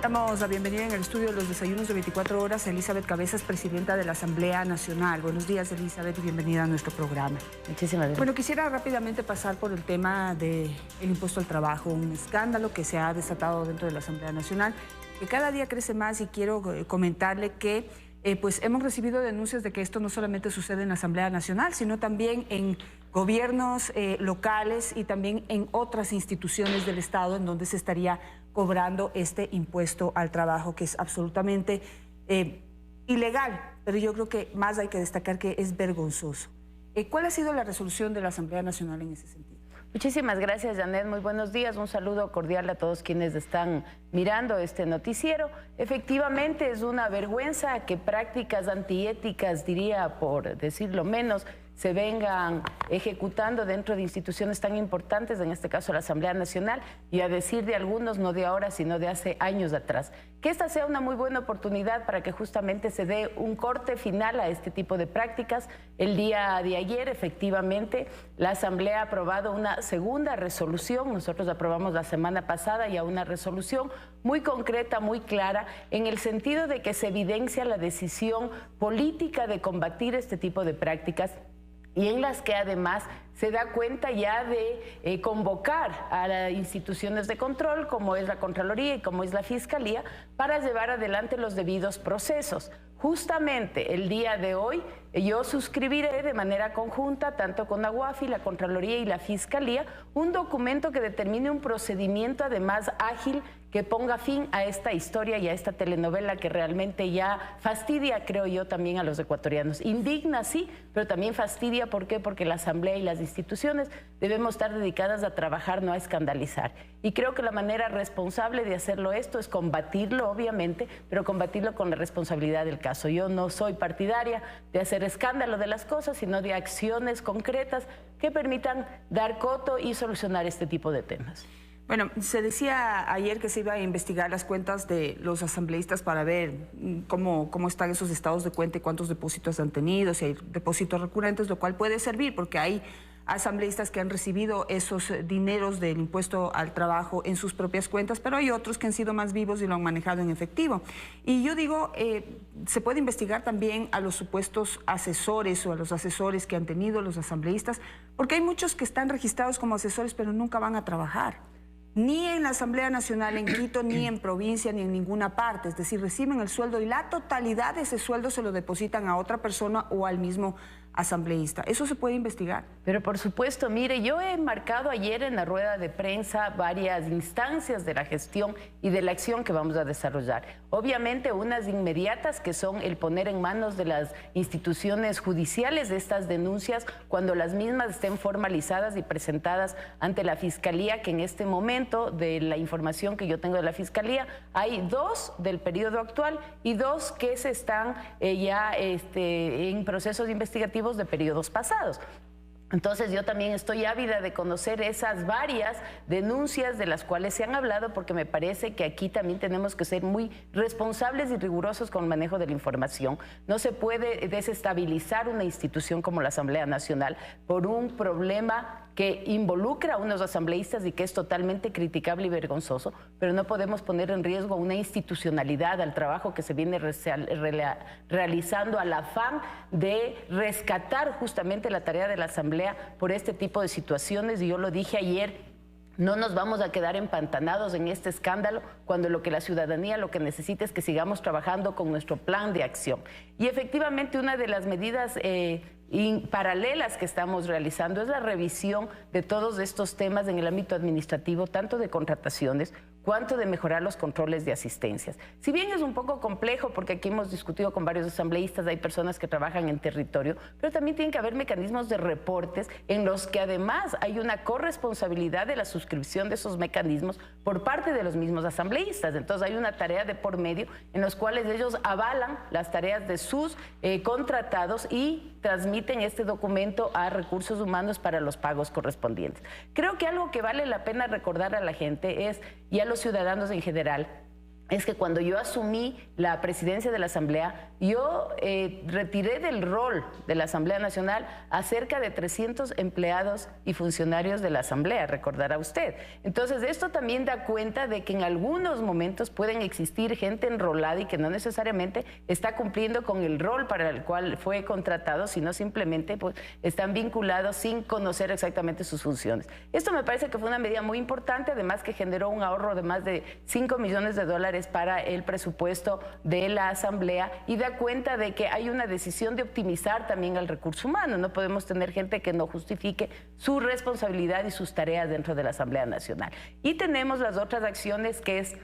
Damos la bienvenida en el estudio de los desayunos de 24 horas a Elizabeth Cabezas, presidenta de la Asamblea Nacional. Buenos días, Elizabeth, y bienvenida a nuestro programa. Muchísimas gracias. Bueno, quisiera rápidamente pasar por el tema del impuesto al trabajo, un escándalo que se ha desatado dentro de la Asamblea Nacional, que cada día crece más, y quiero comentarle que pues hemos recibido denuncias de que esto no solamente sucede en la Asamblea Nacional, sino también en gobiernos locales y también en otras instituciones del Estado en donde se estaría cobrando este impuesto al trabajo, que es absolutamente ilegal, pero yo creo que más hay que destacar que es vergonzoso. ¿Cuál ha sido la resolución de la Asamblea Nacional en ese sentido? Muchísimas gracias, Janet. Muy buenos días. Un saludo cordial a todos quienes están mirando este noticiero. Efectivamente, es una vergüenza que prácticas antiéticas, diría por decirlo menos, se vengan ejecutando dentro de instituciones tan importantes, en este caso la Asamblea Nacional, y a decir de algunos, no de ahora, sino de hace años atrás. Que esta sea una muy buena oportunidad para que justamente se dé un corte final a este tipo de prácticas. El día de ayer, efectivamente, la Asamblea ha aprobado una segunda resolución. Nosotros aprobamos la semana pasada ya una resolución muy concreta, muy clara, en el sentido de que se evidencia la decisión política de combatir este tipo de prácticas, y en las que además se da cuenta ya de convocar a las instituciones de control, como es la Contraloría y como es la Fiscalía, para llevar adelante los debidos procesos. Justamente el día de hoy yo suscribiré de manera conjunta, tanto con la UAFI, la Contraloría y la Fiscalía, un documento que determine un procedimiento además ágil que ponga fin a esta historia y a esta telenovela que realmente ya fastidia, creo yo, también a los ecuatorianos. Indigna, sí, pero también fastidia. ¿Por qué? Porque la Asamblea y las instituciones debemos estar dedicadas a trabajar, no a escandalizar. Y creo que la manera responsable de hacerlo esto es combatirlo, obviamente, pero combatirlo con la responsabilidad del caso. Yo no soy partidaria de hacer escándalo de las cosas, sino de acciones concretas que permitan dar coto y solucionar este tipo de temas. Bueno, se decía ayer que se iba a investigar las cuentas de los asambleístas para ver cómo están esos estados de cuenta y cuántos depósitos han tenido, si hay depósitos recurrentes, lo cual puede servir porque hay asambleístas que han recibido esos dineros del impuesto al trabajo en sus propias cuentas, pero hay otros que han sido más vivos y lo han manejado en efectivo. Y yo digo, se puede investigar también a los supuestos asesores o a los asesores que han tenido los asambleístas, porque hay muchos que están registrados como asesores pero nunca van a trabajar. Ni en la Asamblea Nacional en Quito, ni en provincia, ni en ninguna parte. Es decir, reciben el sueldo y la totalidad de ese sueldo se lo depositan a otra persona o al mismo asambleísta. ¿Eso se puede investigar? Pero por supuesto, mire, yo he marcado ayer en la rueda de prensa varias instancias de la gestión y de la acción que vamos a desarrollar. Obviamente unas inmediatas, que son el poner en manos de las instituciones judiciales de estas denuncias cuando las mismas estén formalizadas y presentadas ante la Fiscalía, que en este momento, de la información que yo tengo de la Fiscalía, hay 2 del periodo actual y 2 que se están ya en procesos investigativos de periodos pasados. Entonces yo también estoy ávida de conocer esas varias denuncias de las cuales se han hablado, porque me parece que aquí también tenemos que ser muy responsables y rigurosos con el manejo de la información. No se puede desestabilizar una institución como la Asamblea Nacional por un problema que involucra a unos asambleístas y que es totalmente criticable y vergonzoso, pero no podemos poner en riesgo una institucionalidad, al trabajo que se viene realizando, al afán de rescatar justamente la tarea de la Asamblea por este tipo de situaciones. Y yo lo dije ayer, no nos vamos a quedar empantanados en este escándalo cuando lo que la ciudadanía lo que necesita es que sigamos trabajando con nuestro plan de acción. Y efectivamente una de las medidas paralelas que estamos realizando es la revisión de todos estos temas en el ámbito administrativo, tanto de contrataciones cuanto de mejorar los controles de asistencias. Si bien es un poco complejo, porque aquí hemos discutido con varios asambleístas, hay personas que trabajan en territorio, pero también tienen que haber mecanismos de reportes en los que además hay una corresponsabilidad de la suscripción de esos mecanismos por parte de los mismos asambleístas. Entonces hay una tarea de por medio en los cuales ellos avalan las tareas de sus contratados y transmiten este documento a recursos humanos para los pagos correspondientes. Creo que algo que vale la pena recordar a la gente es, y a los ciudadanos en general, es que cuando yo asumí la presidencia de la Asamblea, yo retiré del rol de la Asamblea Nacional a cerca de 300 empleados y funcionarios de la Asamblea, recordará usted. Entonces, esto también da cuenta de que en algunos momentos pueden existir gente enrolada y que no necesariamente está cumpliendo con el rol para el cual fue contratado, sino simplemente pues, están vinculados sin conocer exactamente sus funciones. Esto me parece que fue una medida muy importante, además que generó un ahorro de más de $5 millones para el presupuesto de la Asamblea y da cuenta de que hay una decisión de optimizar también el recurso humano. No podemos tener gente que no justifique su responsabilidad y sus tareas dentro de la Asamblea Nacional. Y tenemos las otras acciones que es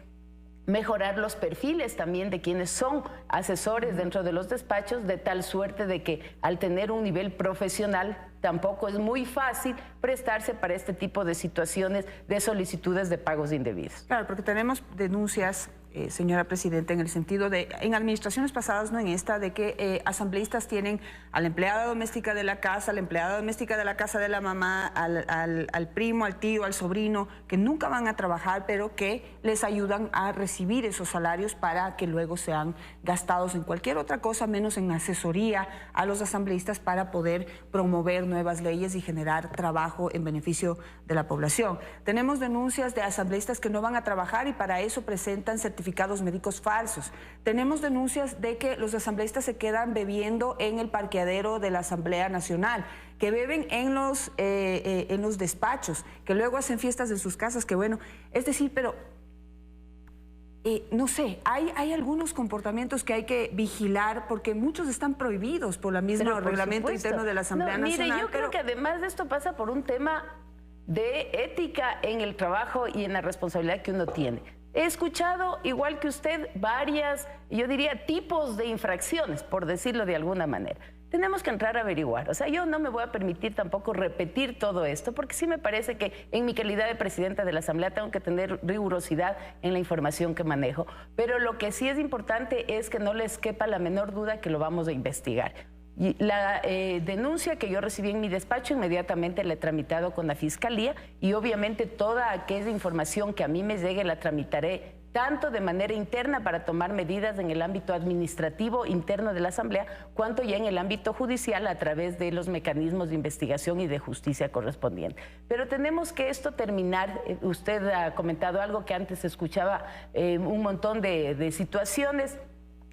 mejorar los perfiles también de quienes son asesores dentro de los despachos, de tal suerte de que al tener un nivel profesional tampoco es muy fácil prestarse para este tipo de situaciones de solicitudes de pagos indebidos. Claro, porque tenemos denuncias, señora Presidenta, en el sentido de, en administraciones pasadas, no en esta, de que asambleístas tienen a la empleada doméstica de la casa, a la empleada doméstica de la casa de la mamá, al primo, al tío, al sobrino, que nunca van a trabajar, pero que les ayudan a recibir esos salarios para que luego sean gastados en cualquier otra cosa, menos en asesoría a los asambleístas para poder promover nuevas leyes y generar trabajo en beneficio de la población. Tenemos denuncias de asambleístas que no van a trabajar y para eso presentan certificados médicos falsos. Tenemos denuncias de que los asambleístas se quedan bebiendo en el parqueadero de la Asamblea Nacional, que beben en los despachos, que luego hacen fiestas en sus casas, que bueno, es decir, pero no sé, hay algunos comportamientos que hay que vigilar porque muchos están prohibidos por el mismo reglamento interno de la Asamblea Nacional. Mire, yo creo que además de esto pasa por un tema de ética en el trabajo y en la responsabilidad que uno tiene. He escuchado, igual que usted, varias, yo diría, tipos de infracciones, por decirlo de alguna manera. Tenemos que entrar a averiguar. O sea, yo no me voy a permitir tampoco repetir todo esto, porque sí me parece que en mi calidad de presidenta de la Asamblea tengo que tener rigurosidad en la información que manejo. Pero lo que sí es importante es que no les quepa la menor duda que lo vamos a investigar. Y la denuncia que yo recibí en mi despacho inmediatamente la he tramitado con la Fiscalía y obviamente toda aquella información que a mí me llegue la tramitaré tanto de manera interna para tomar medidas en el ámbito administrativo interno de la Asamblea, cuanto ya en el ámbito judicial a través de los mecanismos de investigación y de justicia correspondientes. Pero tenemos que esto terminar. Usted ha comentado algo que antes escuchaba, un montón de situaciones.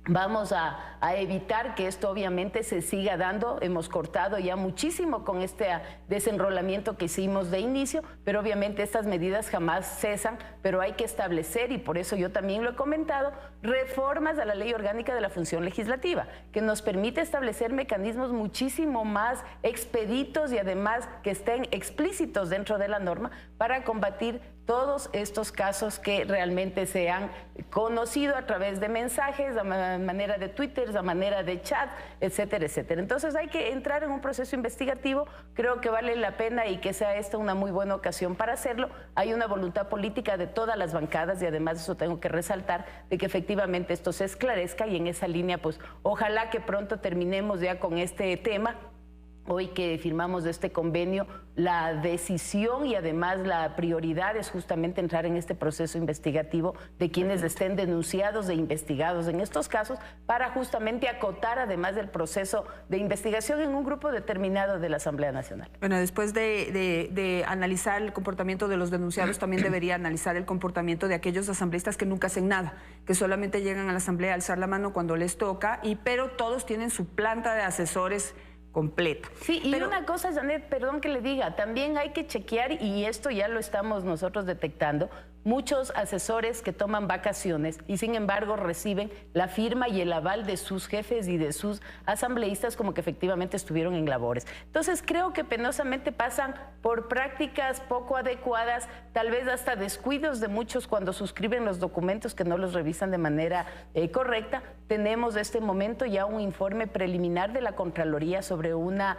Vamos a evitar que esto obviamente se siga dando. Hemos cortado ya muchísimo con este desenrolamiento que hicimos de inicio, pero obviamente estas medidas jamás cesan, pero hay que establecer, y por eso yo también lo he comentado, reformas a la Ley Orgánica de la Función Legislativa, que nos permite establecer mecanismos muchísimo más expeditos y además que estén explícitos dentro de la norma para combatir todos estos casos que realmente se han conocido a través de mensajes, a manera de Twitter, a manera de chat, etcétera, etcétera. Entonces hay que entrar en un proceso investigativo. Creo que vale la pena y que sea esta una muy buena ocasión para hacerlo. Hay una voluntad política de todas las bancadas y además eso tengo que resaltar, de que efectivamente esto se esclarezca y en esa línea pues ojalá que pronto terminemos ya con este tema. Hoy que firmamos este convenio, la decisión y además la prioridad es justamente entrar en este proceso investigativo de quienes estén denunciados e investigados en estos casos para justamente acotar además del proceso de investigación en un grupo determinado de la Asamblea Nacional. Bueno, después de analizar el comportamiento de los denunciados, también debería analizar el comportamiento de aquellos asambleístas que nunca hacen nada, que solamente llegan a la Asamblea a alzar la mano cuando les toca, pero todos tienen su planta de asesores completa. Sí, y una cosa, Janet, perdón que le diga, también hay que chequear, y esto ya lo estamos nosotros detectando, muchos asesores que toman vacaciones y sin embargo reciben la firma y el aval de sus jefes y de sus asambleístas como que efectivamente estuvieron en labores. Entonces creo que penosamente pasan por prácticas poco adecuadas, tal vez hasta descuidos de muchos cuando suscriben los documentos que no los revisan de manera correcta. Tenemos en este momento ya un informe preliminar de la Contraloría sobre una,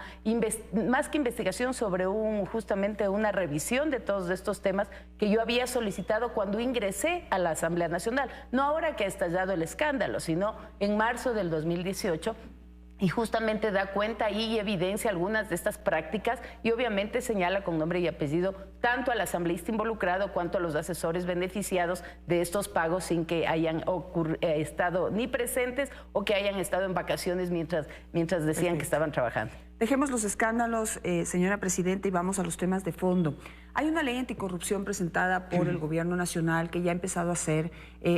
más que investigación, sobre justamente una revisión de todos estos temas que yo había solicitado cuando ingresé a la Asamblea Nacional, no ahora que ha estallado el escándalo, sino en marzo del 2018, Y justamente da cuenta y evidencia algunas de estas prácticas y obviamente señala con nombre y apellido tanto al asambleísta involucrado cuanto a los asesores beneficiados de estos pagos sin que hayan estado ni presentes o que hayan estado en vacaciones mientras decían que estaban trabajando. Dejemos los escándalos, señora Presidenta, y vamos a los temas de fondo. Hay una ley anticorrupción presentada por el Gobierno Nacional que ya ha empezado a ser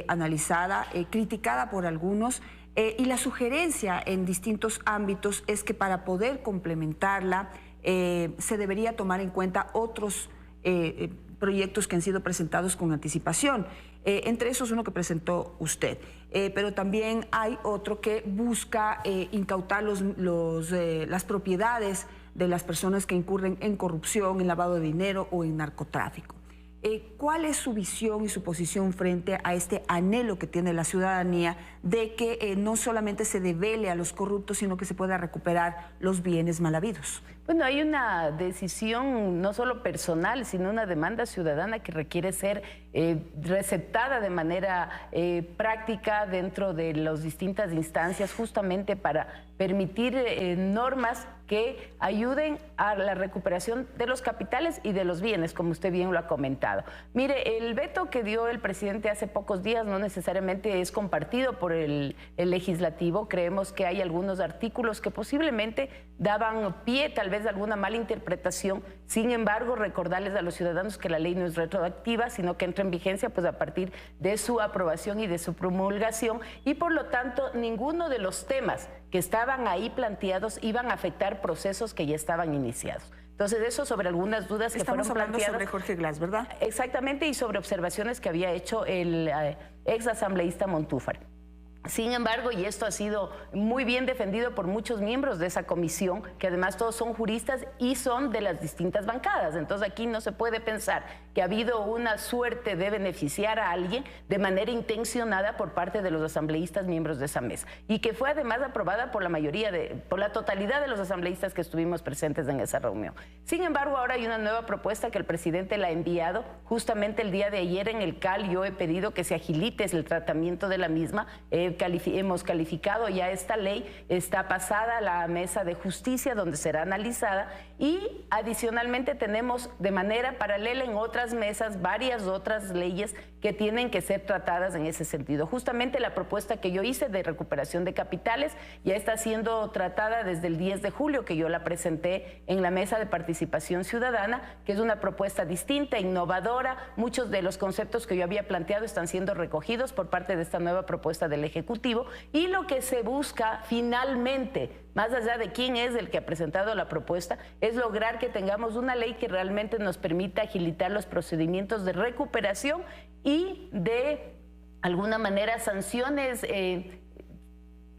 analizada, criticada por algunos, y la sugerencia en distintos ámbitos es que para poder complementarla se debería tomar en cuenta otros proyectos que han sido presentados con anticipación. Entre esos uno que presentó usted, pero también hay otro que busca incautar las propiedades de las personas que incurren en corrupción, en lavado de dinero o en narcotráfico. ¿Cuál es su visión y su posición frente a este anhelo que tiene la ciudadanía de que no solamente se devele a los corruptos, sino que se pueda recuperar los bienes mal habidos? Bueno, hay una decisión no solo personal, sino una demanda ciudadana que requiere ser receptada de manera práctica dentro de las distintas instancias, justamente para permitir normas que ayuden a la recuperación de los capitales y de los bienes, como usted bien lo ha comentado. Mire, el veto que dio el presidente hace pocos días no necesariamente es compartido por el legislativo. Creemos que hay algunos artículos que posiblemente daban pie tal vez a alguna mala interpretación. Sin embargo, recordarles a los ciudadanos que la ley no es retroactiva, sino que entra en vigencia pues a partir de su aprobación y de su promulgación, y por lo tanto ninguno de los temas que estaban ahí planteados iban a afectar procesos que ya estaban iniciados. Entonces, eso sobre algunas dudas que fueron planteadas. Estamos hablando sobre Jorge Glass, ¿verdad? Exactamente, y sobre observaciones que había hecho el ex asambleísta Montúfar. Sin embargo, y esto ha sido muy bien defendido por muchos miembros de esa comisión, que además todos son juristas y son de las distintas bancadas. Entonces aquí no se puede pensar que ha habido una suerte de beneficiar a alguien de manera intencionada por parte de los asambleístas miembros de esa mesa, y que fue además aprobada por por la totalidad de los asambleístas que estuvimos presentes en esa reunión. Sin embargo, ahora hay una nueva propuesta que el presidente la ha enviado. Justamente el día de ayer en el CAL yo he pedido que se agilite el tratamiento de la misma. Hemos calificado ya esta ley, está pasada a la mesa de justicia donde será analizada, y adicionalmente tenemos de manera paralela en otras mesas varias otras leyes que tienen que ser tratadas en ese sentido. Justamente la propuesta que yo hice de recuperación de capitales ya está siendo tratada desde el 10 de julio, que yo la presenté en la mesa de participación ciudadana, que es una propuesta distinta, innovadora. Muchos de los conceptos que yo había planteado están siendo recogidos por parte de esta nueva propuesta del Ejecutivo, y lo que se busca finalmente, más allá de quién es el que ha presentado la propuesta, es lograr que tengamos una ley que realmente nos permita agilitar los procedimientos de recuperación y de alguna manera sanciones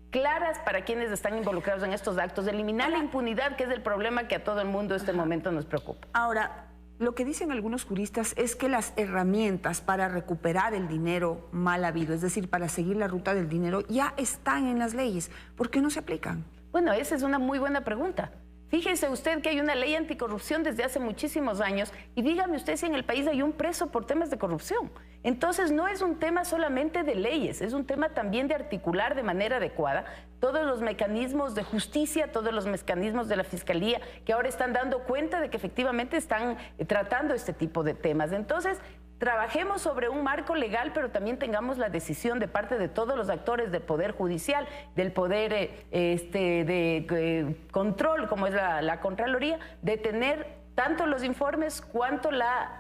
claras para quienes están involucrados en estos actos, eliminar la impunidad, que es el problema que a todo el mundo en este momento nos preocupa. Ahora, lo que dicen algunos juristas es que las herramientas para recuperar el dinero mal habido, es decir, para seguir la ruta del dinero, ya están en las leyes. ¿Por qué no se aplican? Bueno, esa es una muy buena pregunta. Fíjese usted que hay una ley anticorrupción desde hace muchísimos años, y dígame usted si en el país hay un preso por temas de corrupción. Entonces no es un tema solamente de leyes, es un tema también de articular de manera adecuada todos los mecanismos de justicia, todos los mecanismos de la Fiscalía, que ahora están dando cuenta de que efectivamente están tratando este tipo de temas. Entonces, trabajemos sobre un marco legal, pero también tengamos la decisión de parte de todos los actores del Poder Judicial, del Poder de control, como es la Contraloría, de tener tanto los informes cuanto la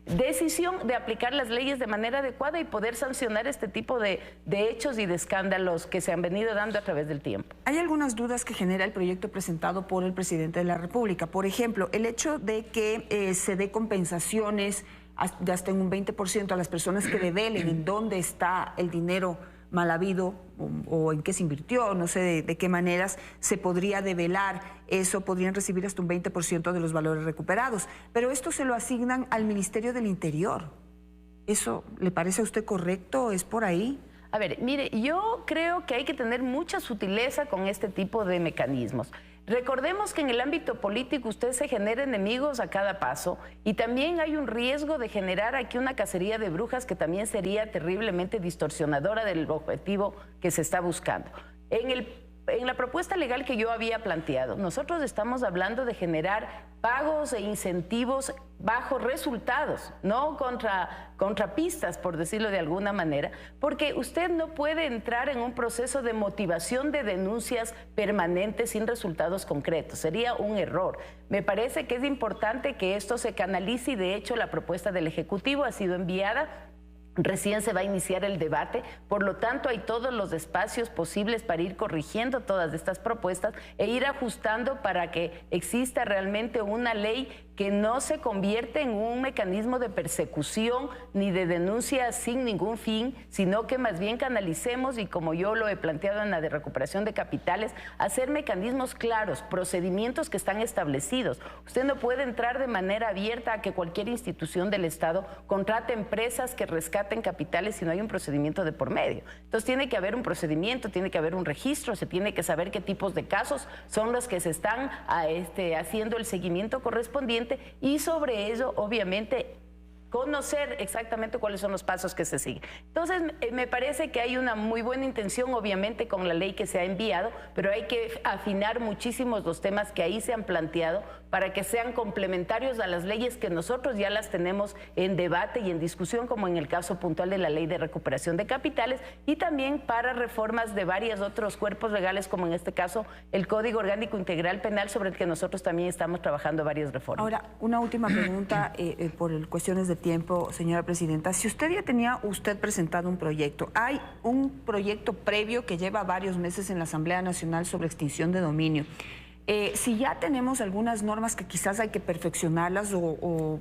decisión de aplicar las leyes de manera adecuada y poder sancionar este tipo de hechos y de escándalos que se han venido dando a través del tiempo. Hay algunas dudas que genera el proyecto presentado por el presidente de la República. Por ejemplo, el hecho de que se dé compensaciones de hasta en un 20% a las personas que develen en dónde está el dinero mal habido o en qué se invirtió, no sé de qué maneras se podría develar eso, podrían recibir hasta un 20% de los valores recuperados. Pero esto se lo asignan al Ministerio del Interior. ¿Eso le parece a usted correcto? ¿Es por ahí? A ver, mire, yo creo que hay que tener mucha sutileza con este tipo de mecanismos. Recordemos que en el ámbito político usted se genera enemigos a cada paso, y también hay un riesgo de generar aquí una cacería de brujas que también sería terriblemente distorsionadora del objetivo que se está buscando. En el en la propuesta legal que yo había planteado, nosotros estamos hablando de generar pagos e incentivos bajo resultados, no contra pistas, por decirlo de alguna manera, porque usted no puede entrar en un proceso de motivación de denuncias permanentes sin resultados concretos. Sería un error. Me parece que es importante que esto se canalice y de hecho la propuesta del Ejecutivo ha sido enviada. Recién se va a iniciar el debate, por lo tanto hay todos los espacios posibles para ir corrigiendo todas estas propuestas e ir ajustando para que exista realmente una ley que no se convierte en un mecanismo de persecución ni de denuncia sin ningún fin, sino que más bien canalicemos, y como yo lo he planteado en la de recuperación de capitales, hacer mecanismos claros, procedimientos que están establecidos. Usted no puede entrar de manera abierta a que cualquier institución del Estado contrate empresas que rescaten capitales si no hay un procedimiento de por medio. Entonces tiene que haber un procedimiento, tiene que haber un registro, se tiene que saber qué tipos de casos son los que se están haciendo el seguimiento correspondiente y sobre ello, obviamente, conocer exactamente cuáles son los pasos que se siguen. Entonces, me parece que hay una muy buena intención, obviamente, con la ley que se ha enviado, pero hay que afinar muchísimos los temas que ahí se han planteado para que sean complementarios a las leyes que nosotros ya las tenemos en debate y en discusión, como en el caso puntual de la Ley de Recuperación de Capitales, y también para reformas de varios otros cuerpos legales, como en este caso el Código Orgánico Integral Penal, sobre el que nosotros también estamos trabajando varias reformas. Ahora, una última pregunta por cuestiones de tiempo, señora presidenta. Si usted ya tenía presentado un proyecto, hay un proyecto previo que lleva varios meses en la Asamblea Nacional sobre extinción de dominio. Si ya tenemos algunas normas que quizás hay que perfeccionarlas o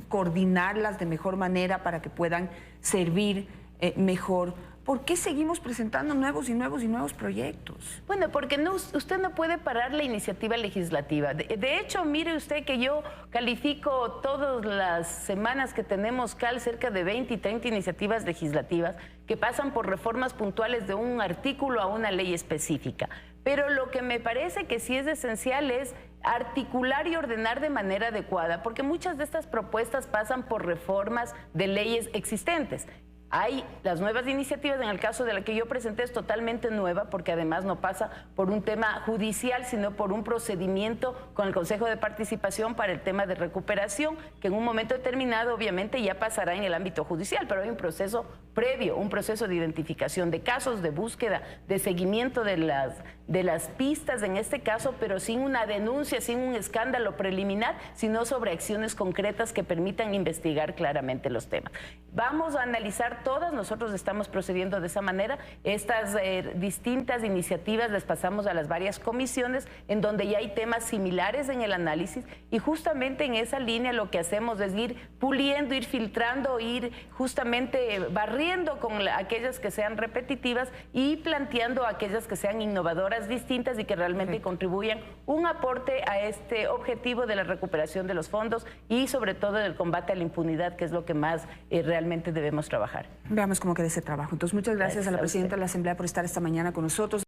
coordinarlas de mejor manera para que puedan servir mejor, ¿por qué seguimos presentando nuevos proyectos? Bueno, porque usted no puede parar la iniciativa legislativa. De hecho, mire usted que yo califico todas las semanas que tenemos cerca de 20 y 30 iniciativas legislativas que pasan por reformas puntuales de un artículo a una ley específica. Pero lo que me parece que sí es esencial es articular y ordenar de manera adecuada, porque muchas de estas propuestas pasan por reformas de leyes existentes. Hay las nuevas iniciativas, en el caso de la que yo presenté es totalmente nueva porque además no pasa por un tema judicial, sino por un procedimiento con el Consejo de Participación para el tema de recuperación, que en un momento determinado obviamente ya pasará en el ámbito judicial, pero hay un proceso previo, un proceso de identificación de casos, de búsqueda, de seguimiento de las pistas en este caso, pero sin una denuncia, sin un escándalo preliminar, sino sobre acciones concretas que permitan investigar claramente los temas. Vamos a analizar todas, nosotros estamos procediendo de esa manera. Estas distintas iniciativas las pasamos a las varias comisiones en donde ya hay temas similares en el análisis y justamente en esa línea lo que hacemos es ir puliendo, ir filtrando, ir justamente barriendo con aquellas que sean repetitivas y planteando aquellas que sean innovadoras, distintas y que realmente contribuyan un aporte a este objetivo de la recuperación de los fondos y sobre todo del combate a la impunidad, que es lo que más realmente debemos trabajar. Veamos cómo queda ese trabajo. Entonces, muchas gracias a la presidenta de la Asamblea por estar esta mañana con nosotros.